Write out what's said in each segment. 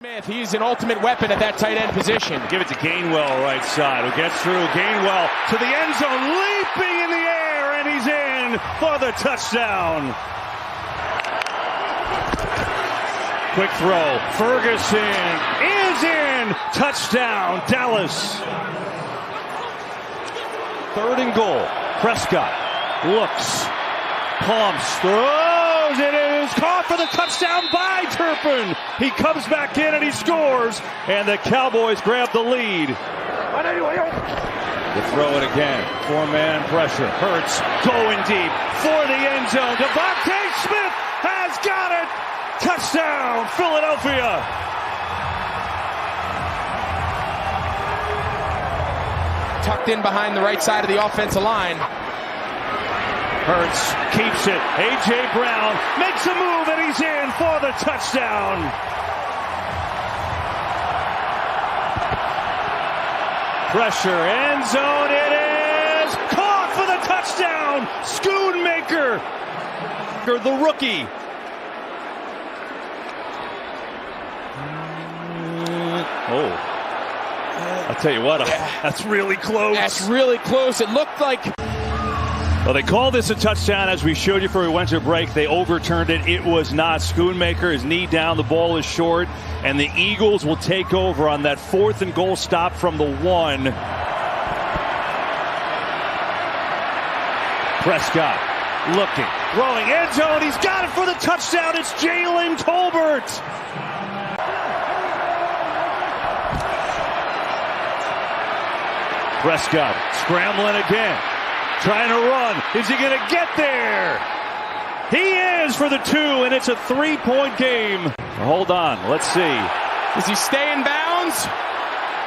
Smith, he's an ultimate weapon at that tight end position. Give it to Gainwell, right side, who gets through. Gainwell to the end zone, leaping in the air, and he's in for the touchdown. Quick throw. Ferguson is in. Touchdown, Dallas. 3rd and goal. Prescott looks, pumps, throws. It is caught for the touchdown by Turpin. He comes back in and he scores. And the Cowboys grab the lead. They throw it again. 4-man pressure. Hurts going deep for the end zone. Devontae Smith has got it. Touchdown, Philadelphia. Tucked in behind the right side of the offensive line. Hurts keeps it. A.J. Brown makes a move and he's in for the touchdown. Pressure, end zone, it is caught for the touchdown. Schoonmaker, the rookie. Oh. I'll tell you what, that's really close. That's really close. It looked like... Well, they called this a touchdown as we showed you before we went to break. They overturned it. It was not. Schoonmaker, his knee down, the ball is short, and the Eagles will take over on that 4th and goal stop from the 1. Prescott looking, throwing, end zone. He's got it for the touchdown. It's Jalen Tolbert. Prescott scrambling again. Trying to run. Is he going to get there? He is for the 2, and it's a 3-point game. Hold on. Let's see. Does he stay in bounds?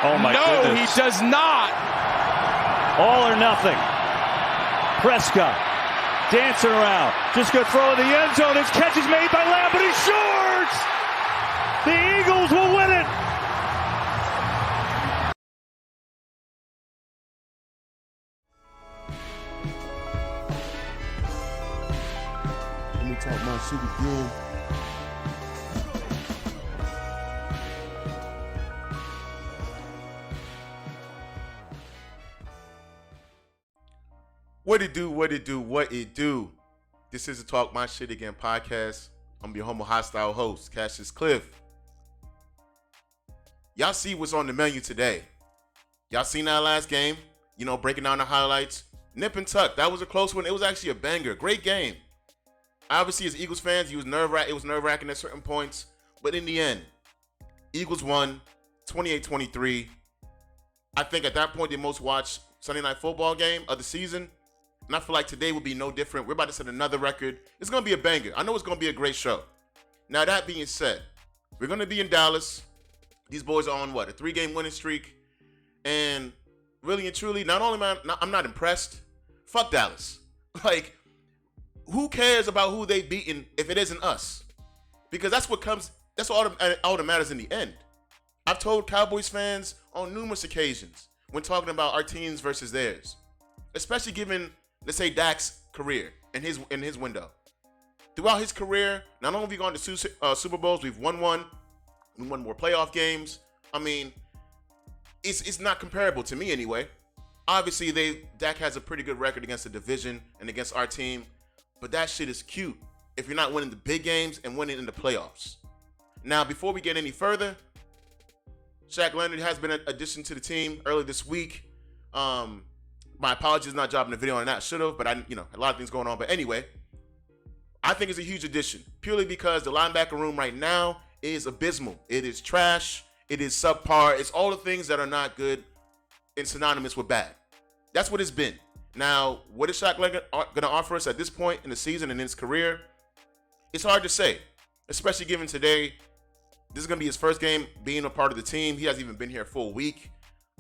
Oh, my goodness. No, he does not. All or nothing. Prescott dancing around. Just going to throw in the end zone. His catch is made by Lamb, but he's short. The Eagles will win it. Talk my shit again. What it do, what it do, what it do. This is the Talk My Shit Again podcast. I'm your homo hostile host, Cassius Cliff. Y'all see what's on the menu today. Y'all seen that last game? You know, breaking down the highlights. Nip and tuck. That was a close one. It was actually a banger. Great game. Obviously, as Eagles fans, it was nerve-wracking at certain points. But in the end, Eagles won 28-23. I think at that point, the most watched Sunday Night Football game of the season. And I feel like today will be no different. We're about to set another record. It's going to be a banger. I know it's going to be a great show. Now, that being said, we're going to be in Dallas. These boys are on, a 3-game winning streak. And really and truly, not only I'm not impressed. Fuck Dallas. Like, who cares about who they've beaten if it isn't us? Because that's all that matters in the end. I've told Cowboys fans on numerous occasions when talking about our teams versus theirs, especially given, let's say, Dak's career and his window. Throughout his career, not only have we gone to Super Bowls, we've won one. We won more playoff games. I mean, it's not comparable to me anyway. Obviously, Dak has a pretty good record against the division and against our team. But that shit is cute if you're not winning the big games and winning in the playoffs. Now, before we get any further, Shaq Leonard has been an addition to the team early this week. My apologies not dropping the video on that. Should have, but a lot of things going on. But anyway, I think it's a huge addition purely because the linebacker room right now is abysmal. It is trash. It is subpar. It's all the things that are not good and synonymous with bad. That's what it's been. Now, what is Shaq Leonard going to offer us at this point in the season and in his career? It's hard to say, especially given today, this is going to be his first game being a part of the team. He hasn't even been here a full week.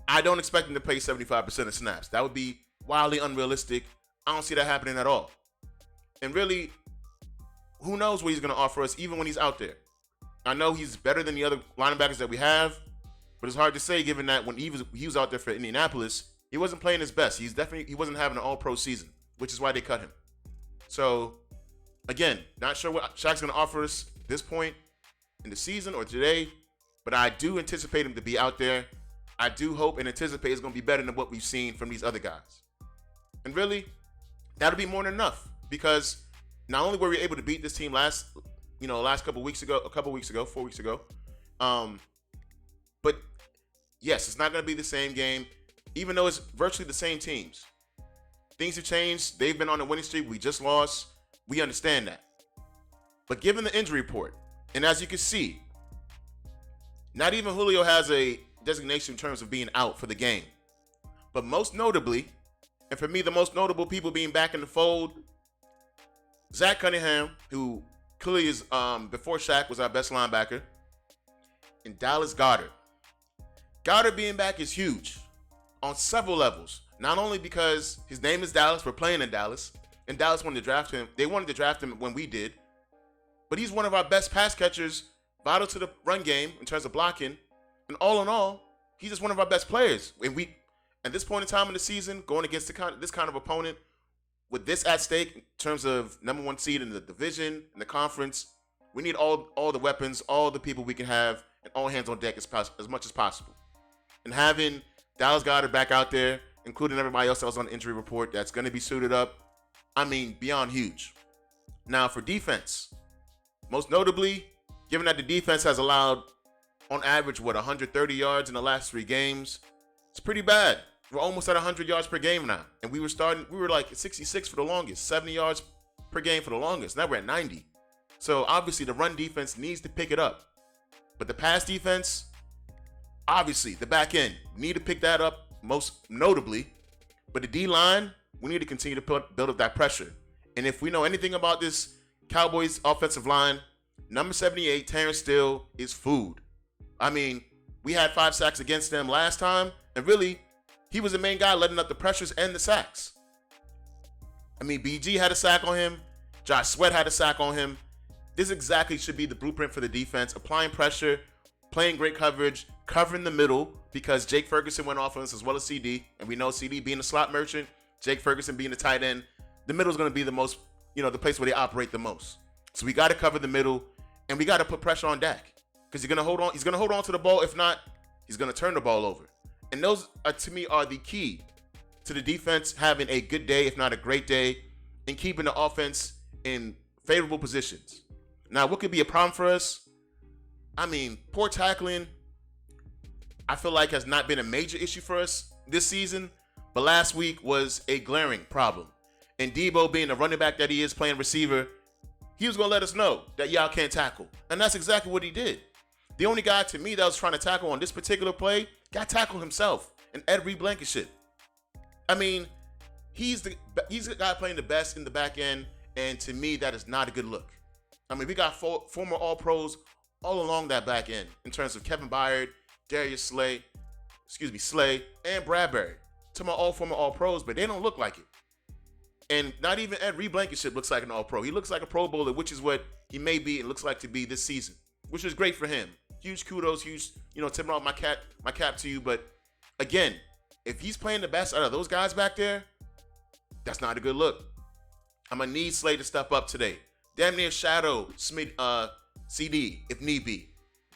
I don't expect him to play 75% of snaps. That would be wildly unrealistic. I don't see that happening at all. And really, who knows what he's going to offer us even when he's out there. I know he's better than the other linebackers that we have, but it's hard to say given that when he was out there for Indianapolis, he wasn't playing his best. He wasn't having an all-pro season, which is why they cut him. So, again, not sure what Shaq's going to offer us at this point in the season or today, but I do anticipate him to be out there. I do hope and anticipate it's going to be better than what we've seen from these other guys. And really, that'll be more than enough, because not only were we able to beat this team last 4 weeks ago, but yes, it's not going to be the same game, even though it's virtually the same teams. Things have changed. They've been on a winning streak. We just lost. We understand that. But given the injury report, and as you can see, not even Julio has a designation in terms of being out for the game. But most notably, and for me, the most notable people being back in the fold, Zach Cunningham, who clearly is, before Shaq, was our best linebacker, and Dallas Goedert. Goedert being back is huge on several levels. Not only because his name is Dallas, we're playing in Dallas, and Dallas wanted to draft him. They wanted to draft him when we did. But he's one of our best pass catchers, vital to the run game in terms of blocking. And all in all, he's just one of our best players. And we, at this point in time in the season, going against this kind of opponent, with this at stake in terms of number one seed in the division, in the conference, we need all the weapons, all the people we can have, and all hands on deck as much as possible. And having Dallas Goedert back out there, including everybody else that was on the injury report that's going to be suited up, I mean, beyond huge. Now, for defense, most notably, given that the defense has allowed, on average, 130 yards in the last 3 games, it's pretty bad. We're almost at 100 yards per game now. And we were like 66 for the longest, 70 yards per game for the longest. Now we're at 90. So obviously the run defense needs to pick it up. But the pass defense, obviously the back end, need to pick that up most notably. But the D-line, we need to continue to build up that pressure. And if we know anything about this Cowboys offensive line, number 78, Terrence Steele, is food. I mean, we had 5 sacks against them last time, and really, he was the main guy letting up the pressures and the sacks. I mean, BG had a sack on him. Josh Sweat had a sack on him. This exactly should be the blueprint for the defense. Applying pressure, playing great coverage, covering the middle, because Jake Ferguson went off on us as well as CD. And we know CD being a slot merchant, Jake Ferguson being the tight end, the middle is going to be the most, the place where they operate the most. So we got to cover the middle, and we got to put pressure on Dak, because he's going to hold on. He's going to hold on to the ball. If not, he's going to turn the ball over. And those, to me, are the key to the defense having a good day, if not a great day, and keeping the offense in favorable positions. Now, what could be a problem for us? I mean, poor tackling, I feel like has not been a major issue for us this season, but last week was a glaring problem. And Debo, being the running back that he is, playing receiver, he was going to let us know that y'all can't tackle. And that's exactly what he did. The only guy, to me, that was trying to tackle on this particular play got tackled himself, and Ed Reed-Blankenship. I mean, he's the guy playing the best in the back end, and to me, that is not a good look. I mean, we got former All-Pros all along that back end in terms of Kevin Byard, Darius Slay, and Bradbury. To my all former All-Pros, but they don't look like it. And not even Ed Reed-Blankenship looks like an All-Pro. He looks like a Pro Bowler, which is what he may be and looks like to be this season, which is great for him. Huge kudos, tipping off my cap to you. But again, if he's playing the best out of those guys back there, that's not a good look. I'm gonna need Slay to step up today. Damn near shadow CD if need be.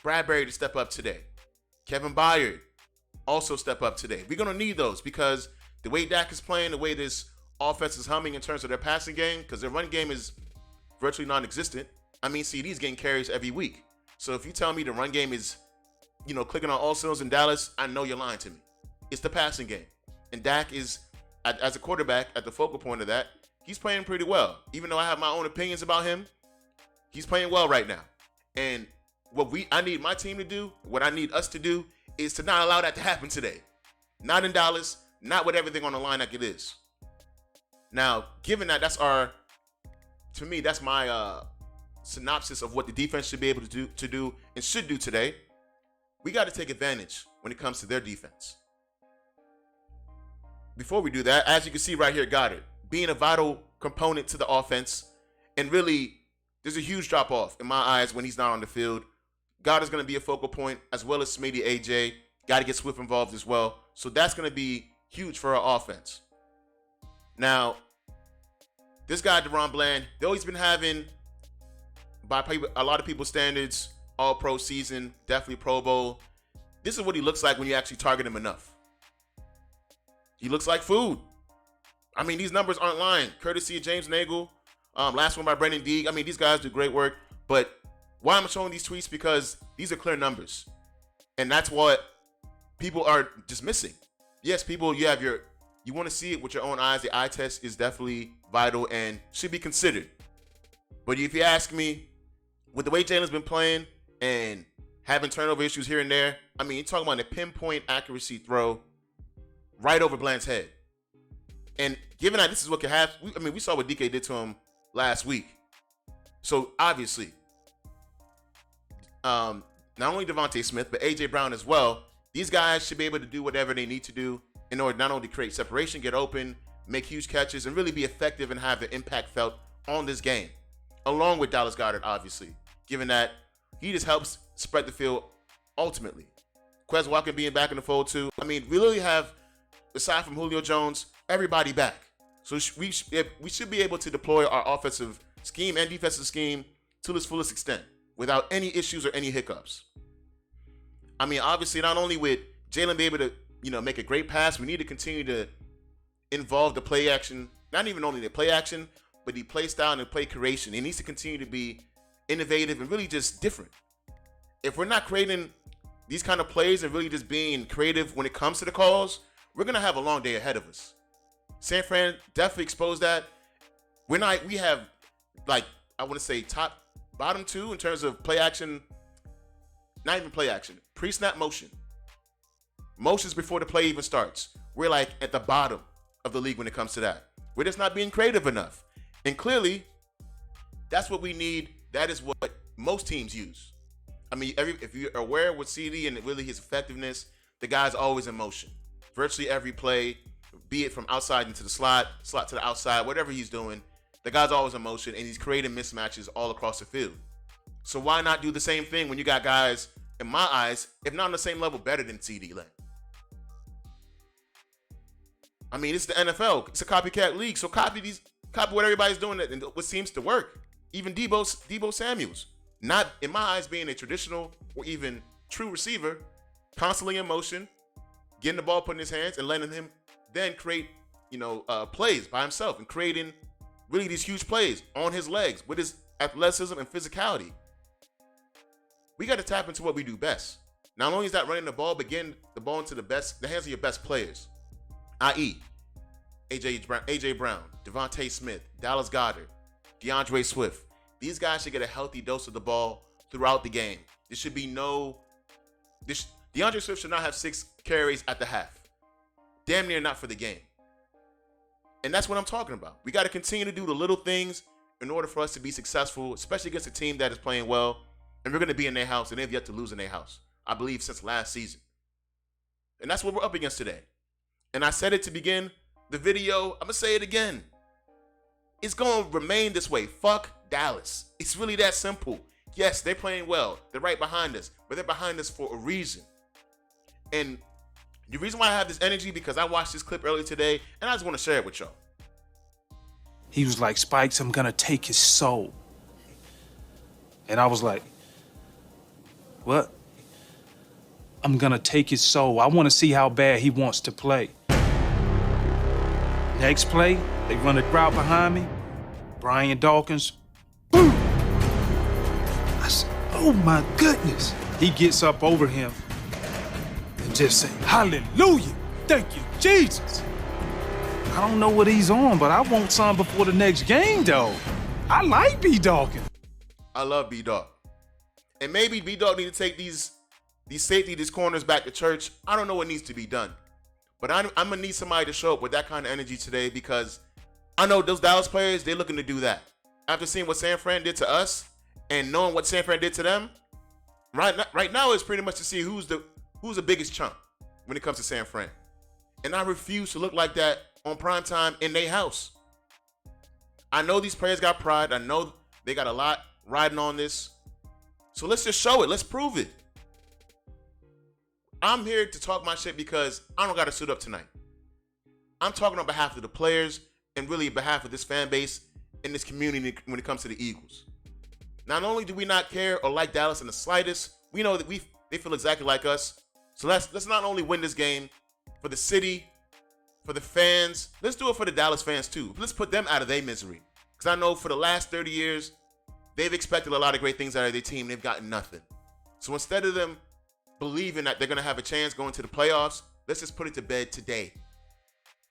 Bradbury to step up today. Kevin Byard also step up today. We're gonna need those, because the way Dak is playing, the way this offense is humming in terms of their passing game, because their run game is virtually non-existent. I mean, CD's getting carries every week. So if you tell me the run game is, clicking on all cylinders in Dallas, I know you're lying to me. It's the passing game. And Dak is, as a quarterback, at the focal point of that, he's playing pretty well. Even though I have my own opinions about him, he's playing well right now. And what I need my team to do, what I need us to do, is to not allow that to happen today. Not in Dallas, not with everything on the line like it is. Now, given that that's my synopsis of what the defense should be able to do and should do today, we got to take advantage when it comes to their defense. Before we do that, as you can see right here, Goedert being a vital component to the offense, and really, there's a huge drop-off in my eyes when he's not on the field. Goedert's going to be a focal point, as well as Smitty, AJ. Got to get Swift involved as well. So that's going to be huge for our offense. Now, this guy, DaRon Bland, though he's been having, by a lot of people's standards, All-Pro season, definitely Pro Bowl. This is what he looks like when you actually target him enough. He looks like food. I mean, these numbers aren't lying. Courtesy of James Nagel. Last one by Brendan Deeg. I mean, these guys do great work. But why am I showing these tweets? Because these are clear numbers. And that's what people are just missing. Yes, people, you want to see it with your own eyes. The eye test is definitely vital and should be considered. But if you ask me, with the way Jalen's been playing and having turnover issues here and there, I mean, you're talking about a pinpoint accuracy throw right over Bland's head. And given that this is what could happen, we saw what DK did to him last week. So obviously, not only Devontae Smith, but A.J. Brown as well, these guys should be able to do whatever they need to do in order not only to create separation, get open, make huge catches, and really be effective and have the impact felt on this game. Along with Dallas Goedert, obviously, given that he just helps spread the field ultimately. Quez Walker being back in the fold too. I mean, we literally have, aside from Julio Jones, everybody back. So we should be able to deploy our offensive scheme and defensive scheme to its fullest extent without any issues or any hiccups. I mean, obviously, not only with Jalen be able to, make a great pass, we need to continue to involve the play action, not even only the play action, but the play style and the play creation. It needs to continue to be innovative and really just different. If we're not creating these kind of plays and really just being creative when it comes to the calls, we're going to have a long day ahead of us. San Fran definitely exposed that. We have, I want to say bottom two in terms of play action, not even play action, pre-snap motion. Motions before the play even starts. We're like at the bottom of the league when it comes to that. We're just not being creative enough. And clearly, that's what we need. That is what most teams use. I mean, if you're aware with CD and really his effectiveness, the guy's always in motion. Virtually every play, be it from outside into the slot to the outside, whatever he's doing, the guy's always in motion, and he's creating mismatches all across the field. So why not do the same thing when you got guys, in my eyes, if not on the same level, better than CD Lamb? I mean, it's the NFL. It's a copycat league, so copy what everybody's doing and what seems to work. Even Deebo Samuels, not in my eyes being a traditional or even true receiver, constantly in motion, getting the ball put in his hands and letting him then create, plays by himself and creating really these huge plays on his legs with his athleticism and physicality. We got to tap into what we do best. Not only is that running the ball, but getting the ball into the hands of your best players, i.e., A.J. Brown, Devontae Smith, Dallas Goedert, DeAndre Swift. These guys should get a healthy dose of the ball throughout the game. There should be DeAndre Swift should not have 6 carries at the half. Damn near not for the game. And that's what I'm talking about. We got to continue to do the little things in order for us to be successful, especially against a team that is playing well. And we're going to be in their house, and they've yet to lose in their house, I believe, since last season. And that's what we're up against today. And I said it to begin the video. I'm going to say it again. It's going to remain this way. Fuck Dallas. It's really that simple. Yes, they're playing well. They're right behind us, but they're behind us for a reason. And the reason why I have this energy, because I watched this clip earlier today, and I just want to share it with y'all. He was like, Spikes, I'm going to take his soul. And I was like, what? I'm going to take his soul. I want to see how bad he wants to play. Next play, they run a route behind me. Brian Dawkins, boom! I said, oh my goodness. He gets up over him and just say, hallelujah, thank you, Jesus. I don't know what he's on, but I want some before the next game, though. I like B Dawkins. I love B Dawk. And maybe B Dawk need to take these corners back to church. I don't know what needs to be done. But I'm going to need somebody to show up with that kind of energy today, because I know those Dallas players, they're looking to do that. After seeing what San Fran did to us and knowing what San Fran did to them, right now is pretty much to see who's the biggest chump when it comes to San Fran. And I refuse to look like that on primetime in their house. I know these players got pride. I know they got a lot riding on this. So let's just show it. Let's prove it. I'm here to talk my shit because I don't got to suit up tonight. I'm talking on behalf of the players and really on behalf of this fan base and this community when it comes to the Eagles. Not only do we not care or like Dallas in the slightest, we know that they feel exactly like us. So let's not only win this game for the city, for the fans, let's do it for the Dallas fans too. Let's put them out of their misery. Because I know for the last 30 years, they've expected a lot of great things out of their team. They've gotten nothing. So instead of them believing that they're going to have a chance going to the playoffs, let's just put it to bed today.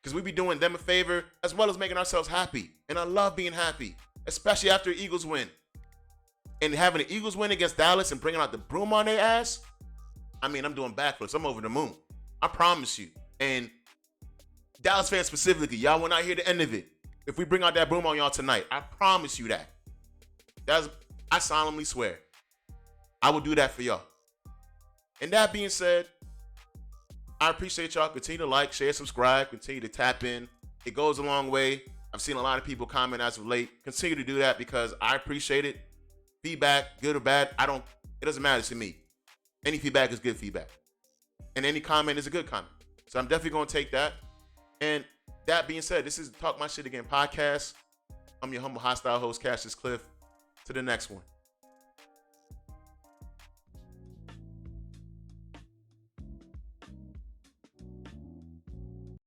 Because we be doing them a favor as well as making ourselves happy. And I love being happy, especially after Eagles win. And having the Eagles win against Dallas and bringing out the broom on their ass, I mean, I'm doing backflips. I'm over the moon. I promise you. And Dallas fans specifically, y'all will not hear the end of it. If we bring out that broom on y'all tonight, I promise you that. I solemnly swear. I will do that for y'all. And that being said, I appreciate y'all. Continue to like, share, subscribe. Continue to tap in. It goes a long way. I've seen a lot of people comment as of late. Continue to do that because I appreciate it. Feedback, good or bad, it doesn't matter to me. Any feedback is good feedback. And any comment is a good comment. So I'm definitely going to take that. And that being said, this is Talk My Shit Again podcast. I'm your humble hostile host, Cassius Cliff. To the next one.